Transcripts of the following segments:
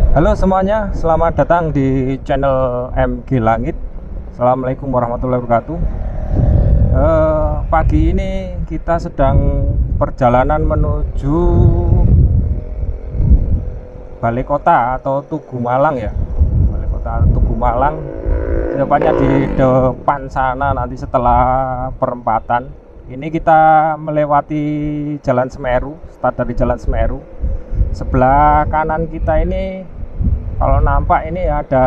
Halo semuanya, selamat datang di channel MG Langit. Assalamualaikum warahmatullahi wabarakatuh. Pagi ini kita sedang perjalanan menuju Balai Kota atau Tugu Malang ya. Balai Kota Tugu Malang, tepatnya di depan sana nanti setelah perempatan. Ini kita melewati Jalan Semeru, start dari Jalan Semeru. Sebelah kanan kita ini kalau nampak ini ada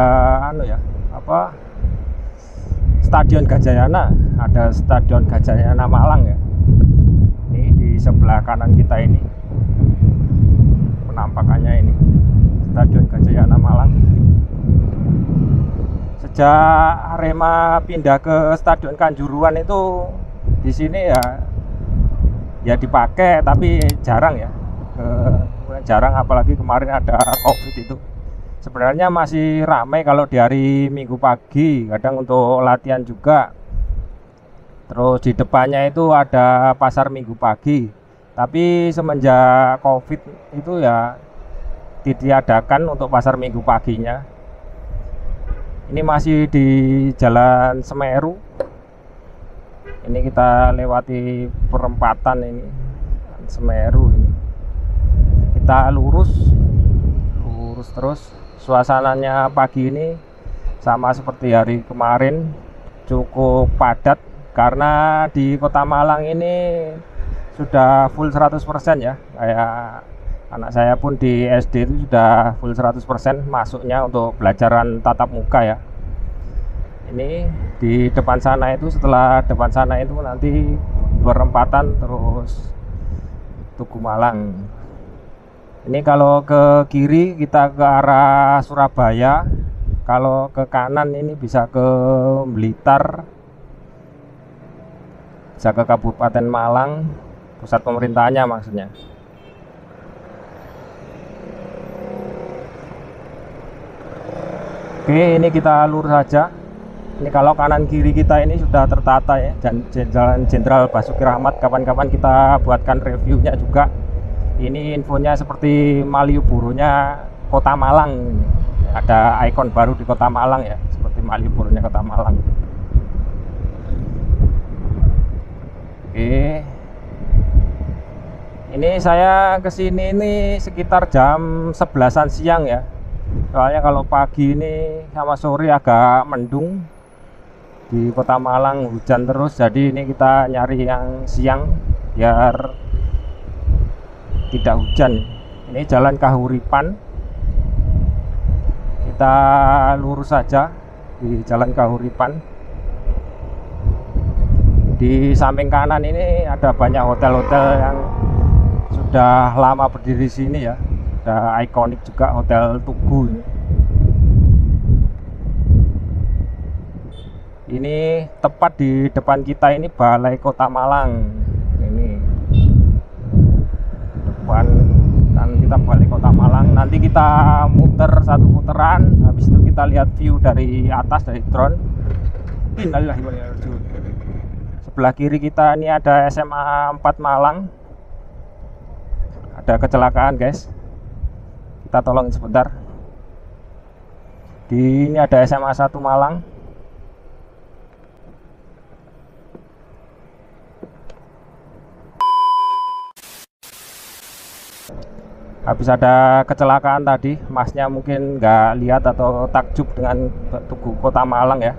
Stadion Gajayana, ada Stadion Gajayana Malang ya. Ini di sebelah kanan kita ini penampakannya, ini Stadion Gajayana Malang. Sejak Arema pindah ke Stadion Kanjuruhan itu di sini ya dipakai, tapi jarang ya. Jarang, apalagi kemarin ada COVID itu. Sebenarnya masih ramai kalau di hari Minggu pagi, kadang untuk latihan juga. Terus di depannya itu ada pasar Minggu pagi. Tapi semenjak COVID itu ya ditiadakan untuk pasar Minggu paginya. Ini masih di Jalan Semeru. Ini kita lewati perempatan ini Semeru ini. Kita lurus terus. Suasananya pagi ini sama seperti hari kemarin, cukup padat karena di Kota Malang ini sudah full 100% ya. Kayak anak saya pun di SD itu sudah full 100% masuknya untuk pelajaran tatap muka ya. Ini di depan sana itu, setelah depan sana itu nanti perempatan terus Tugu Malang. Ini kalau ke kiri kita ke arah Surabaya, kalau ke kanan ini bisa ke Blitar, bisa ke Kabupaten Malang, pusat pemerintahannya maksudnya. Oke, ini kita lurus saja. Ini kalau kanan kiri kita ini sudah tertata ya, dan Jalan Jenderal Basuki Rahmat. Kapan-kapan kita buatkan reviewnya juga. Ini infonya seperti Malioboro-nya Kota Malang. Ada ikon baru di Kota Malang ya, seperti Malioboro-nya Kota Malang. Oke. Ini saya kesini ini sekitar jam 11-an siang ya. Soalnya kalau pagi ini sama sore agak mendung. Di Kota Malang hujan terus, jadi ini kita nyari yang siang biar tidak hujan. Ini Jalan Kahuripan, kita lurus saja di Jalan Kahuripan. Di samping kanan ini ada banyak hotel-hotel yang sudah lama berdiri di sini ya. Ada ikonik juga Hotel Tugu ini tepat di depan kita ini Balai Kota Malang. Kan kita Balai Kota Malang, nanti kita muter satu putaran, habis itu kita lihat view dari atas dari drone. Sebelah kiri kita ini ada SMA 4 Malang, ada kecelakaan guys, kita tolongin sebentar. Ini ada SMA 1 Malang. Habis ada kecelakaan tadi, masnya mungkin nggak lihat atau takjub dengan Tugu Kota Malang ya.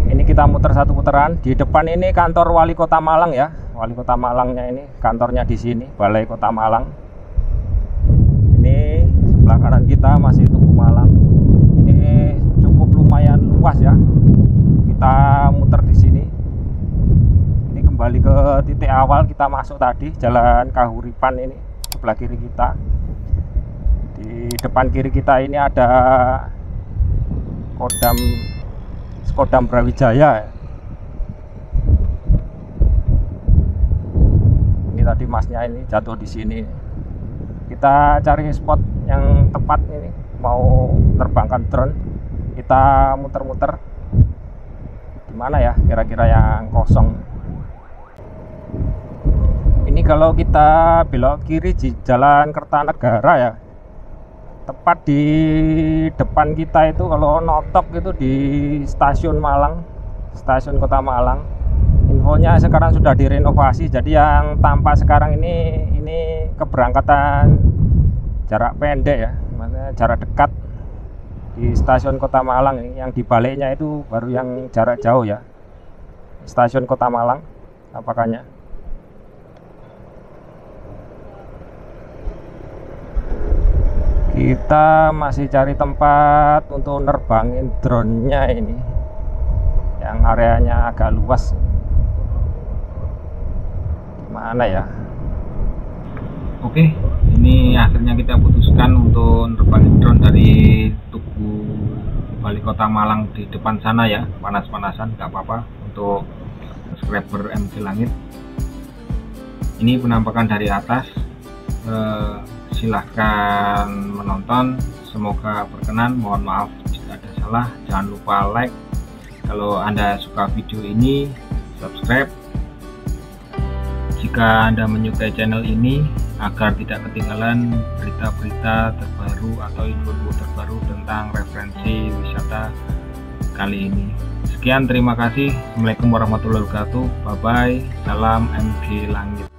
Ini kita muter satu putaran. Di depan ini kantor Wali Kota Malang ya. Wali Kota Malangnya ini kantornya di sini, Balai Kota Malang. Ini sebelah kanan kita masih Tugu Malang. Ini cukup lumayan luas ya. Kita muter di sini. Ini kembali ke titik awal kita masuk tadi, Jalan Kahuripan ini. Sebelah kiri kita, di depan kiri kita ini ada Kodam Brawijaya. Ini tadi masnya ini jatuh di sini. Kita cari spot yang tepat ini, mau terbangkan drone. Kita muter-muter. Di mana ya kira-kira yang kosong? Ini kalau kita belok kiri di Jalan Kertanegara ya, tepat di depan kita itu kalau notok itu di stasiun Malang, stasiun Kota Malang. Infonya sekarang sudah direnovasi, jadi yang tampak sekarang ini keberangkatan jarak pendek ya, maksudnya jarak dekat di stasiun Kota Malang. Yang dibaliknya itu baru yang jarak jauh ya, stasiun Kota Malang tampakannya. Kita masih cari tempat untuk nerbangin drone-nya ini, yang areanya agak luas. Gimana ya? Oke, ini akhirnya kita putuskan untuk nerbangin drone dari Tugu Wali Kota Malang di depan sana ya. Panas-panasan nggak apa-apa untuk subscriber MG Langit. Ini penampakan dari atas. Silahkan menonton, semoga berkenan. Mohon maaf jika ada salah. Jangan lupa like kalau Anda suka video ini, subscribe jika Anda menyukai channel ini, agar tidak ketinggalan berita-berita terbaru atau info terbaru tentang referensi wisata kali ini. Sekian, terima kasih. Assalamualaikum warahmatullahi wabarakatuh. Bye bye. Salam MG Langit.